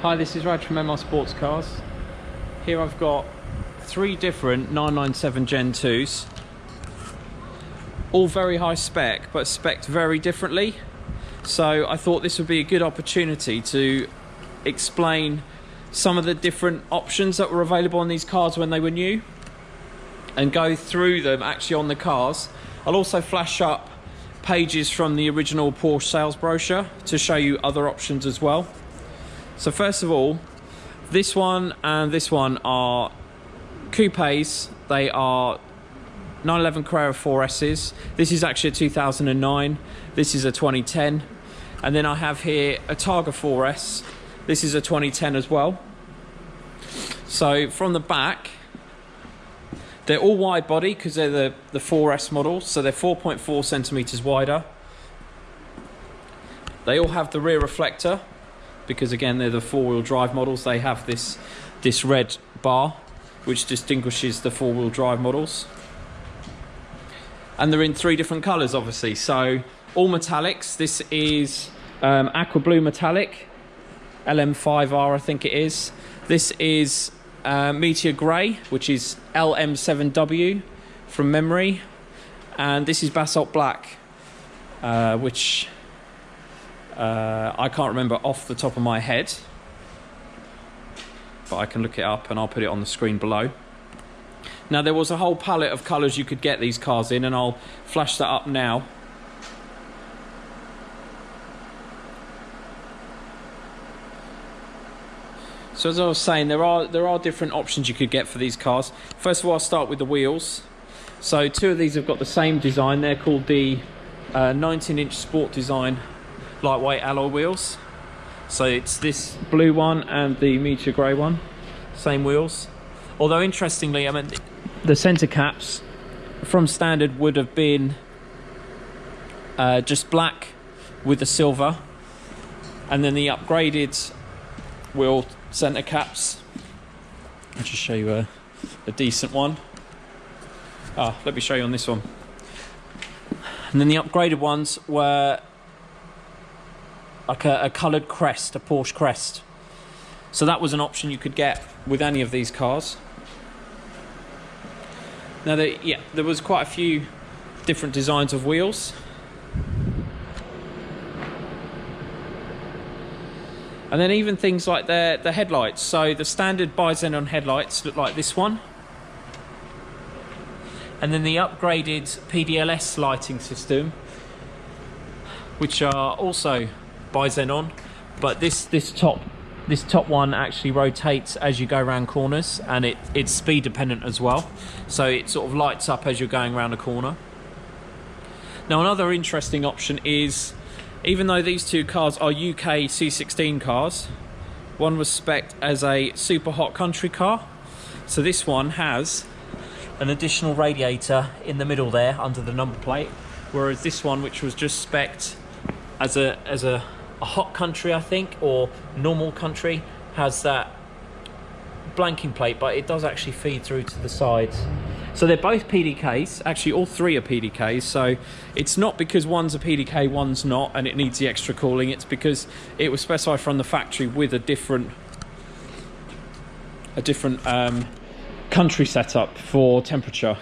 Hi, this is Raj from MR Sportscars. Here I've got 3 different 997 Gen 2s. All very high spec, but spec'd very differently. So I thought this would be a good opportunity to explain some of the different options that were available on these cars when they were new and go through them actually on the cars. I'll also flash up pages from the original Porsche sales brochure to show you other options as well. So first of all, this one and this one are coupes. They are 911 Carrera 4Ss. This is actually a 2009. This is a 2010. And then I have here a Targa 4S. This is a 2010 as well. So from the back, they're all wide body because they're the 4S models. So they're 4.4 centimeters wider. They all have the rear reflector because again, they're the 4-wheel drive models. They have this red bar, which distinguishes the 4-wheel drive models. And they're in 3 different colors, obviously. So all metallics. This is aqua blue metallic, LM5R I think it is. This is meteor grey, which is LM7W from memory, and this is basalt black, which I can't remember off the top of my head, but I can look it up and I'll put it on the screen below. Now there was a whole palette of colours you could get these cars in, and I'll flash that up now. So as I was saying, there are different options you could get for these cars. First of all, I'll start with the wheels. So 2 of these have got the same design. They're called the 19-inch Sport Design lightweight alloy wheels. So it's this blue one and the meteor grey one, same wheels. Although interestingly, I mean, the centre caps from standard would have been just black with the silver, and then the upgraded wheel centre caps, I'll just show you a decent one. Let me show you on this one. And then the upgraded ones were like a coloured crest, a Porsche crest. So that was an option you could get with any of these cars. Now, there was quite a few different designs of wheels. And then even things like the headlights. So the standard bi-xenon headlights look like this one. And then the upgraded PDLS lighting system, which are also bi-xenon, but this top one actually rotates as you go around corners, and it's speed dependent as well. So it sort of lights up as you're going around a corner. Now another interesting option is, even though these 2 cars are UK C16 cars, one was spec'd as a super hot country car. So this one has an additional radiator in the middle there under the number plate, whereas this one, which was just spec'd as a hot country, I think, or normal country, has that blanking plate, but it does actually feed through to the sides. So they're both PDKs. Actually, all 3 are PDKs. So it's not because one's a PDK, one's not, and it needs the extra cooling. It's because it was specified from the factory with a different country setup for temperature.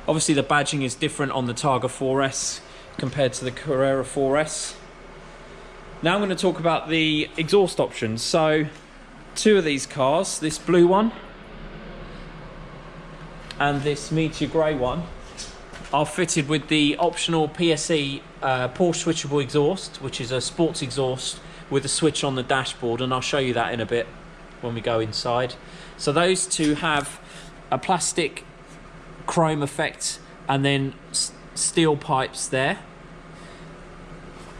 Obviously, the badging is different on the Targa 4S compared to the Carrera 4S. Now I'm going to talk about the exhaust options. So 2 of these cars, this blue one and this meteor grey one, are fitted with the optional PSE Porsche switchable exhaust, which is a sports exhaust with a switch on the dashboard, and I'll show you that in a bit when we go inside. So those 2 have a plastic chrome effect and then steel pipes there.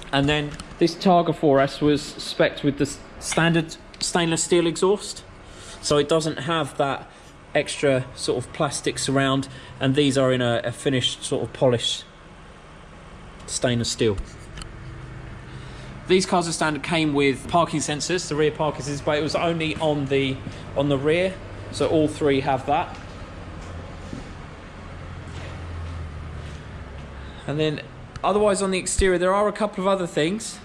And then this Targa 4S was spec'd with the standard stainless steel exhaust, so it doesn't have that extra sort of plastic surround, and these are in a finished sort of polished stainless steel. These cars are standard came with parking sensors, the rear parking sensors, but it was only on the rear, so all 3 have that. And then otherwise on the exterior there are a couple of other things.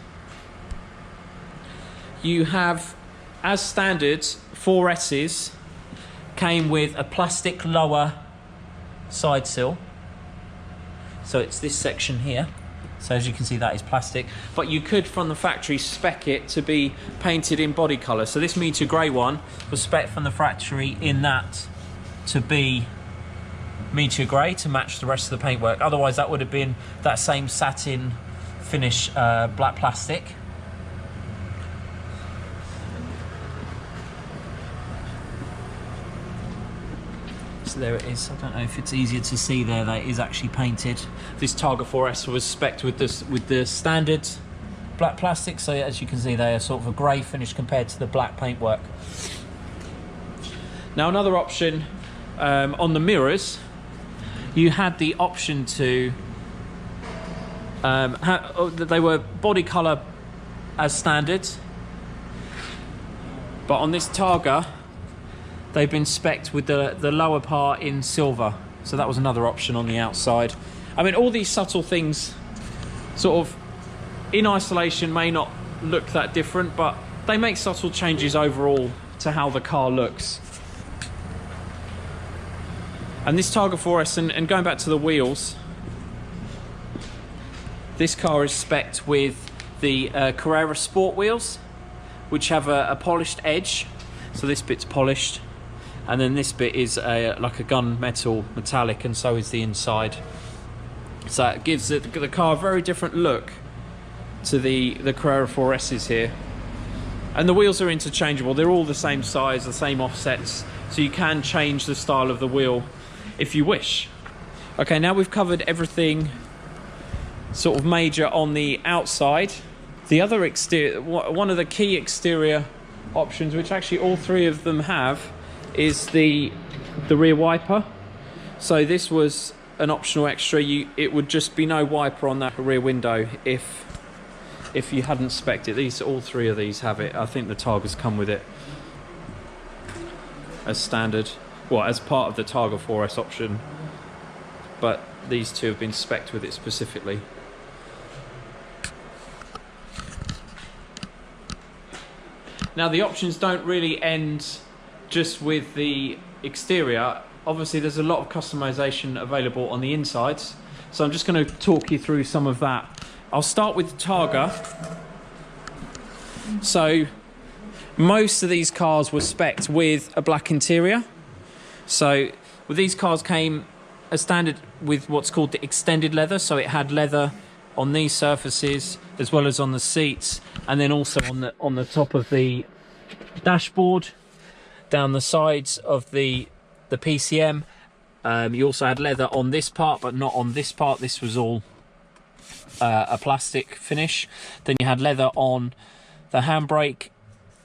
you have, as standard, 4Ss came with a plastic lower side sill. So it's this section here. So as you can see, that is plastic. But you could, from the factory, spec it to be painted in body colour. So this meteor grey one was spec from the factory in that to be meteor grey to match the rest of the paintwork. Otherwise, that would have been that same satin finish, black plastic. So there it is. I don't know if it's easier to see there, that is actually painted. This Targa 4S was specced with the standard black plastic, so as you can see they are sort of a grey finish compared to the black paintwork. Now another option on the mirrors, you had the option to they were body colour as standard, but on this Targa they've been specced with the lower part in silver. So that was another option on the outside. I mean, all these subtle things sort of in isolation may not look that different, but they make subtle changes overall to how the car looks. And this Targa 4S, and going back to the wheels, this car is specced with the Carrera sport wheels, which have a polished edge. So this bit's polished, and then this bit is like a gunmetal metallic, and so is the inside. So it gives the car a very different look to the Carrera 4Ss here. And the wheels are interchangeable. They're all the same size, the same offsets, so you can change the style of the wheel if you wish. Okay, now we've covered everything sort of major on the outside. The other exterior, one of the key exterior options, which actually all three of them have, is the rear wiper. So this was an optional extra. It would just be no wiper on that rear window if you hadn't specced it. All three of these have it. I think the Targas come with it as standard, well, as part of the Targa 4S option, but these two have been specced with it specifically. Now the options don't really end just with the exterior. Obviously there's a lot of customization available on the insides, so I'm just going to talk you through some of that. I'll start with the Targa. So most of these cars were specced with a black interior. So with these cars came as standard with what's called the extended leather. So it had leather on these surfaces as well as on the seats, and then also on the top of the dashboard, down the sides of the PCM. You also had leather on this part, but not on this part. This was all a plastic finish. Then you had leather on the handbrake,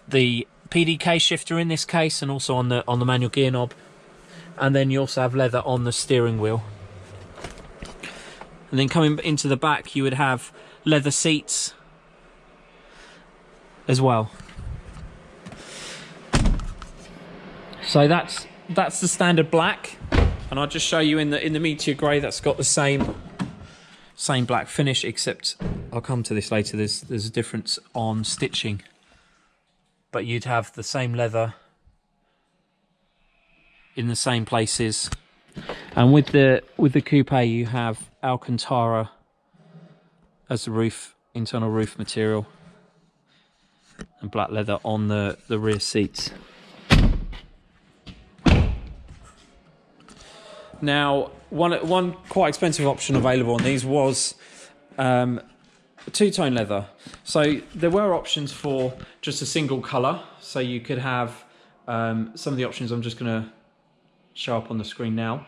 the PDK shifter in this case, and also on the manual gear knob. And then you also have leather on the steering wheel. And then coming into the back, you would have leather seats as well. So that's the standard black, and I'll just show you in the Meteor Grey that's got the same black finish, except I'll come to this later. There's a difference on stitching, but you'd have the same leather in the same places. And with the coupe, you have Alcantara as the internal roof material, and black leather on the rear seats. Now, one quite expensive option available on these was two-tone leather. So there were options for just a single colour. So you could have some of the options I'm just going to show up on the screen now.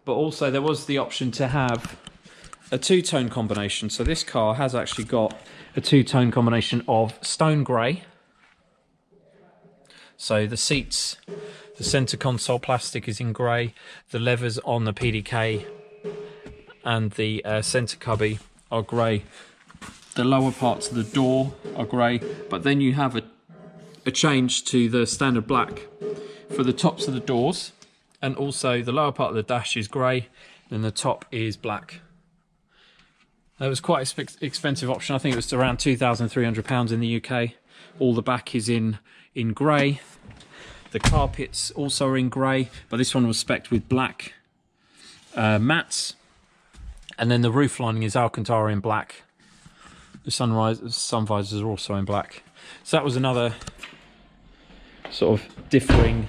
But also there was the option to have a two-tone combination. So this car has actually got a two-tone combination of stone grey. So the seats, the centre console plastic is in grey, the levers on the PDK and the centre cubby are grey. The lower parts of the door are grey, but then you have a change to the standard black for the tops of the doors, and also the lower part of the dash is grey, and the top is black. It was quite an expensive option. I think it was around £2,300 in the UK. All the back is in grey. The carpets also are in grey, but this one was specced with black mats. And then the roof lining is Alcantara in black. The sun visors are also in black. So that was another sort of differing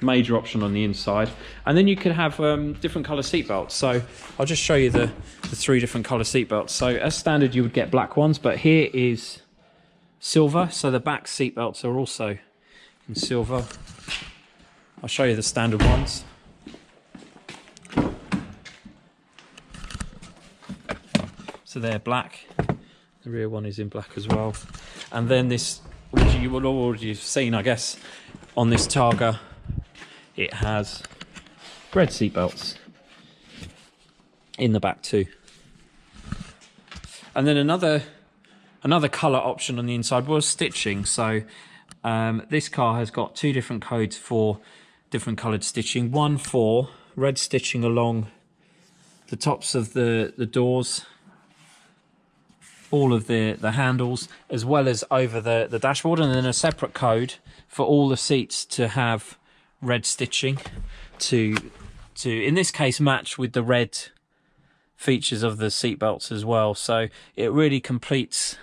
major option on the inside. And then you could have different colour seat belts. So I'll just show you the 3 different colour seat belts. So as standard you would get black ones, but here is silver. So the back seat belts are also in silver. I'll show you the standard ones. So they're black. The rear one is in black as well. And then this, which you will already have seen, I guess, on this Targa, it has red seat belts in the back too. And then another colour option on the inside was stitching. So this car has got 2 different codes for different coloured stitching. One for red stitching along the tops of the doors, all of the handles, as well as over the dashboard, and then a separate code for all the seats to have red stitching to in this case match with the red features of the seat belts as well. So it really completes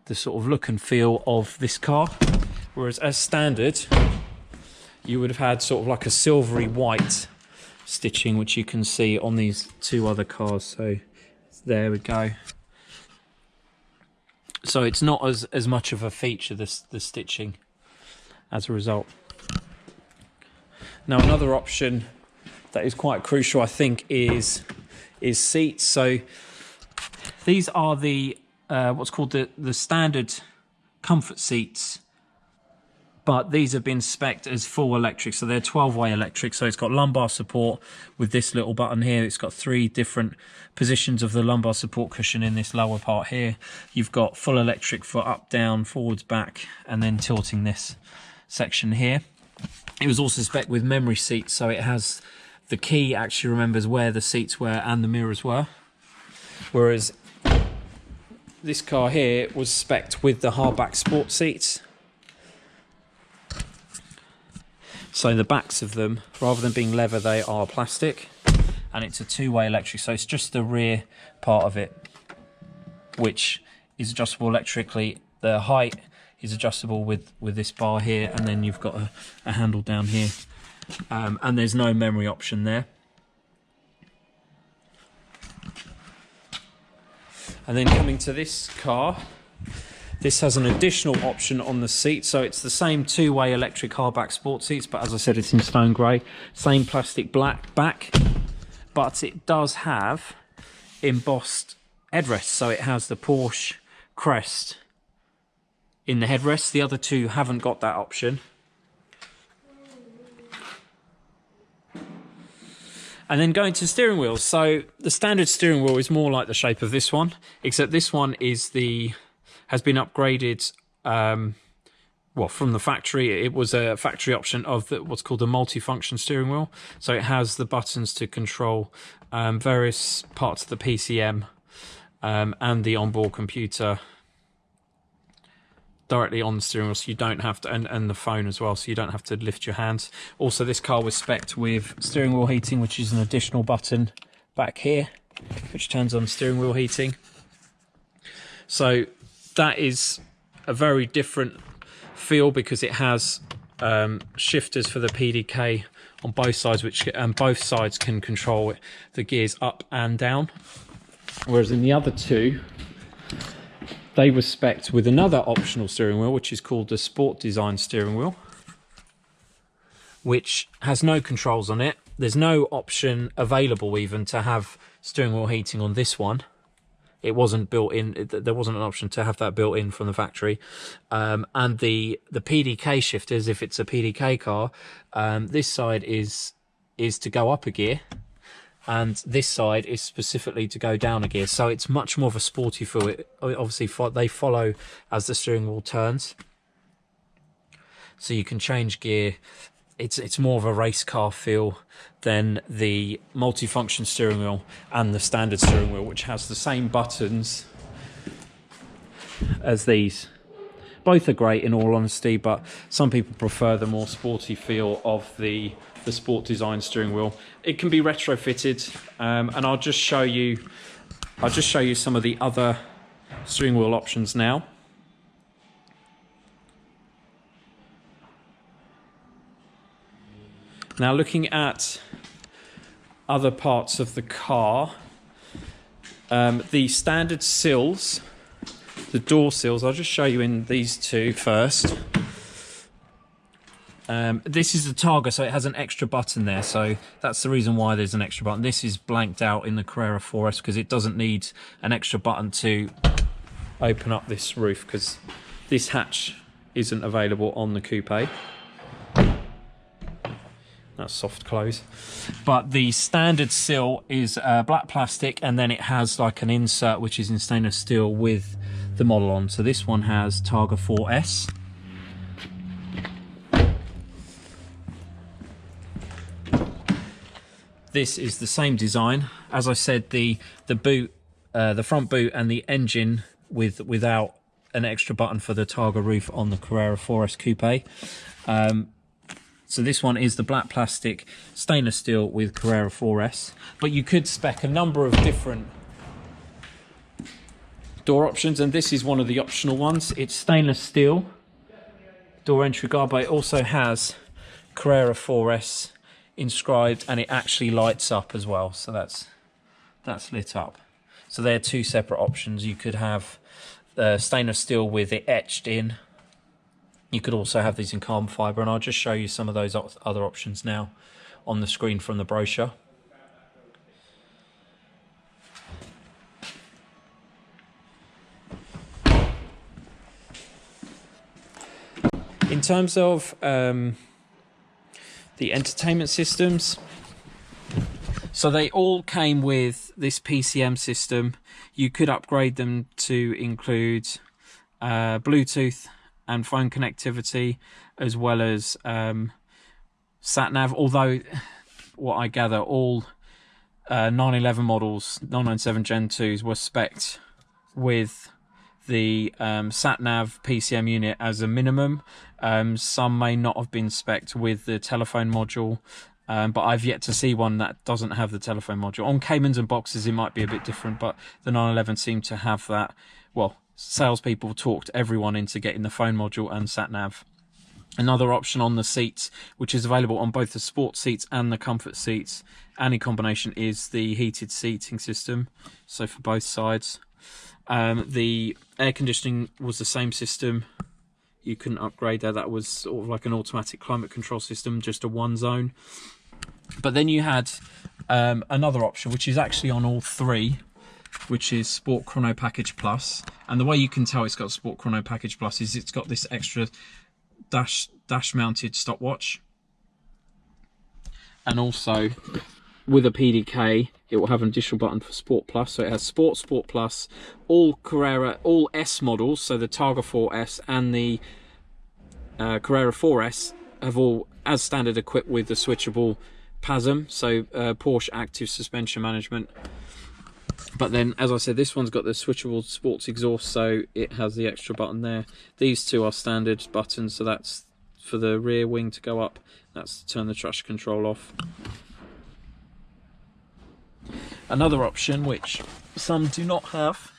the sort of look and feel of this car, whereas as standard you would have had sort of like a silvery white stitching, which you can see on these 2 other cars. So there we go. So it's not as much of a feature, the stitching, as a result. Now another option that is quite crucial, I think, is seats. So these are the what's called the standard comfort seats, but these have been specced as full electric. So they're 12-way electric. So it's got lumbar support with this little button here. It's got 3 different positions of the lumbar support cushion in this lower part here. You've got full electric for up, down, forwards, back, and then tilting this section here. It was also specced with memory seats, so it has the key actually remembers where the seats were and the mirrors were. Whereas this car here was specced with the hardback sport seats. So the backs of them, rather than being leather, they are plastic, and it's a 2-way electric. So it's just the rear part of it which is adjustable electrically. The height is adjustable with this bar here, and then you've got a handle down here, and there's no memory option there. And then coming to this car, this has an additional option on the seat. So it's the same 2-way electric hardback sport seats, but as I said, it's in stone grey. Same plastic black back, but it does have embossed headrests. So it has the Porsche crest in the headrest. The other 2 haven't got that option. And then going to steering wheels. So the standard steering wheel is more like the shape of this one, except this one has been upgraded. Well, from the factory, it was a factory option of what's called the multi-function steering wheel. So it has the buttons to control various parts of the PCM and the onboard computer directly on the steering wheel, so you don't have to, and the phone as well, so you don't have to lift your hands. Also, this car was specced with steering wheel heating, which is an additional button back here, which turns on steering wheel heating. So that is a very different feel because it has shifters for the PDK on both sides, and both sides can control the gears up and down. Whereas in the other 2, they were specced with another optional steering wheel, which is called the Sport Design steering wheel, which has no controls on it. There's no option available even to have steering wheel heating on this one. It wasn't built in. There wasn't an option to have that built in from the factory. And the PDK shifters, if it's a PDK car, this side is to go up a gear, and this side is specifically to go down a gear. So it's much more of a sporty feel. Obviously, they follow as the steering wheel turns. So you can change gear it's more of a race car feel than the multifunction steering wheel and the standard steering wheel, which has the same buttons as these. Both are great in all honesty, but some people prefer the more sporty feel of the sport design steering wheel. It can be retrofitted, and I'll just show you some of the other steering wheel options now. Now, looking at other parts of the car, the standard sills, the door sills, I'll just show you in these two first. This is the Targa, so it has an extra button there, so that's the reason why there's an extra button. This is blanked out in the Carrera 4S because it doesn't need an extra button to open up this roof, because this hatch isn't available on the coupe. That's soft close. But the standard sill is black plastic, and then it has like an insert which is in stainless steel with the model on. So this one has Targa 4S. This is the same design. As I said, the boot, the front boot and the engine without an extra button for the Targa roof on the Carrera 4S coupe. So this one is the black plastic stainless steel with Carrera 4S, but you could spec a number of different door options, and this is one of the optional ones. It's stainless steel door entry guard, but it also has Carrera 4S inscribed, and it actually lights up as well, so that's lit up. So they're two separate options. You could have stainless steel with it etched in. You could also have these in carbon fibre, and I'll just show you some of those other options now on the screen from the brochure. In terms of the entertainment systems, so they all came with this PCM system. You could upgrade them to include Bluetooth and phone connectivity, as well as sat nav, although what I gather all 911 models, 997 Gen 2s were specced with the sat nav PCM unit as a minimum. Some may not have been specced with the telephone module, but I've yet to see one that doesn't have the telephone module. On Caymans and Boxers it might be a bit different, but the 911 seemed to have that. Well, salespeople talked everyone into getting the phone module and sat nav. Another option on the seats, which is available on both the sports seats and the comfort seats, and in combination, is the heated seating system, so for both sides. The air conditioning was the same system. You couldn't upgrade there. That was sort of like an automatic climate control system, just a one zone. But then you had another option, which is actually on all three, which is Sport Chrono Package Plus. And the way you can tell it's got Sport Chrono Package Plus is it's got this extra dash mounted stopwatch, and also with a PDK it will have an additional button for Sport Plus. So it has Sport Plus, all Carrera, all S models, so the Targa 4S and the Carrera 4S have all, as standard, equipped with the switchable PASM, so Porsche Active Suspension Management. But then, as I said, this one's got the switchable sports exhaust, so it has the extra button there. These two are standard buttons, so that's for the rear wing to go up. That's to turn the traction control off. Another option, which some do not have,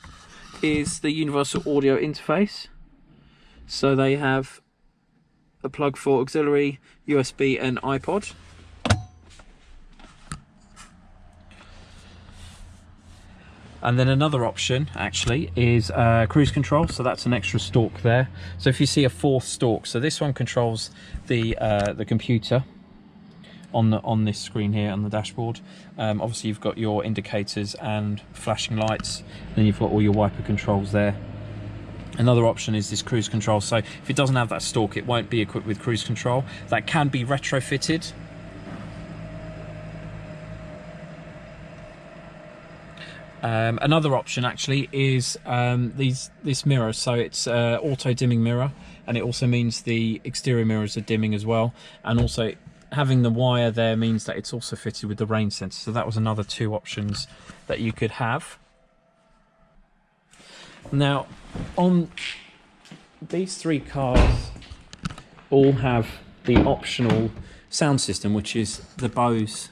is the universal audio interface. So they have a plug for auxiliary, USB and iPod. And then another option actually is cruise control, so that's an extra stalk there. So if you see a fourth stalk, so this one controls the computer on this screen here on the dashboard. Obviously you've got your indicators and flashing lights, then you've got all your wiper controls there. Another option is this cruise control, so if it doesn't have that stalk it won't be equipped with cruise control. That can be retrofitted. Another option actually is this mirror, so it's auto dimming mirror, and it also means the exterior mirrors are dimming as well, and also having the wire there means that it's also fitted with the rain sensor, so that was another 2 options that you could have. Now, on these 3 cars all have the optional sound system, which is the Bose,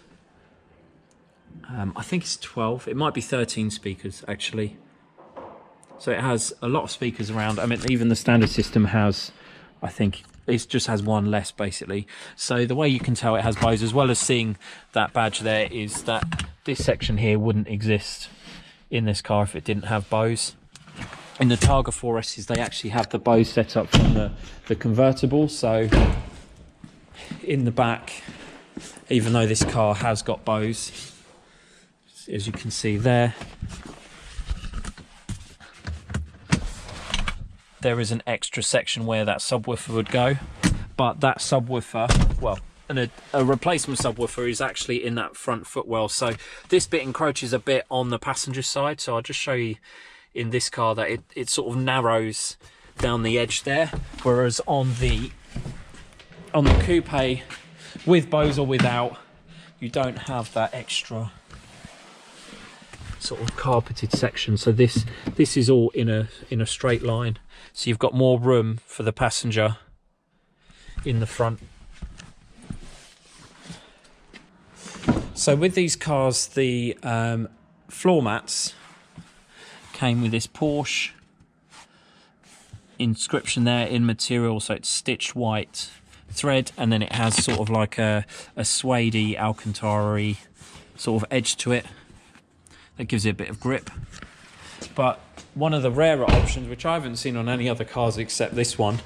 I think it's 12, it might be 13 speakers actually. So it has a lot of speakers around. I mean, even the standard system has, I think, it just has 1 less basically. So the way you can tell it has Bose, as well as seeing that badge there, is that this section here wouldn't exist in this car if it didn't have Bose. In the Targa 4Ss, they actually have the Bose set up from the convertible. So in the back, even though this car has got Bose, as you can see there, there is an extra section where that subwoofer would go, but that subwoofer, well, a replacement subwoofer is actually in that front footwell. So this bit encroaches a bit on the passenger side. So I'll just show you in this car that it sort of narrows down the edge there, whereas on the coupe, with Bose or without, you don't have that extra sort of carpeted section. So this is all in a straight line, so you've got more room for the passenger in the front. So with these cars, the floor mats came with this Porsche inscription there in material, so it's stitched white thread, and then it has sort of like a suede-y, Alcantara-y sort of edge to it that gives it a bit of grip. But one of the rarer options, which I haven't seen on any other cars except this one,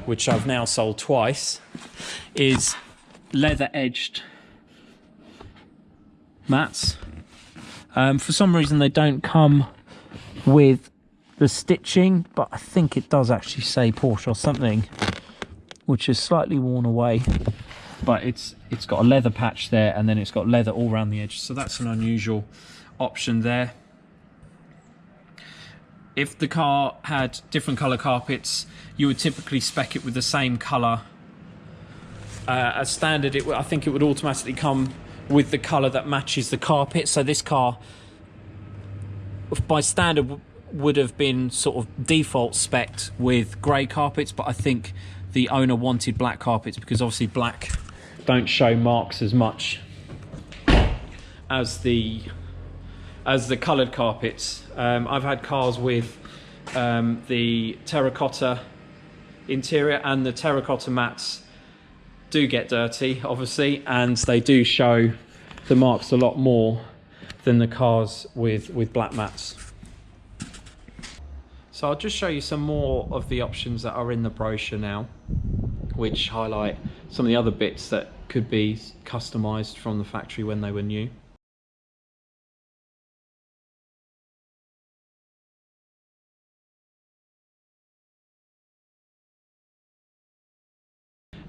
which I've now sold twice, is leather edged mats. For some reason they don't come with the stitching, but I think it does actually say Porsche or something, which is slightly worn away, but it's got a leather patch there, and then it's got leather all around the edge, so that's an unusual option there. If the car had different colour carpets, you would typically spec it with the same colour as standard. I think it would automatically come with the colour that matches the carpet. So this car, by standard, would have been sort of default spec'd with grey carpets, but I think the owner wanted black carpets because obviously black don't show marks as much as the coloured carpets. I've had cars with the terracotta interior, and the terracotta mats do get dirty, obviously, and they do show the marks a lot more than the cars with black mats. So I'll just show you some more of the options that are in the brochure now, which highlight some of the other bits that could be customised from the factory when they were new.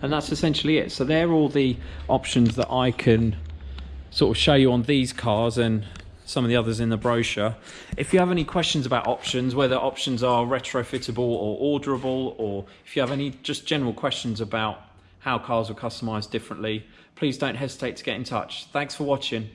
And that's essentially it. So they're all the options that I can sort of show you on these cars and some of the others in the brochure. If you have any questions about options, whether options are retrofittable or orderable, or if you have any just general questions about how cars are customized differently, please don't hesitate to get in touch. Thanks for watching.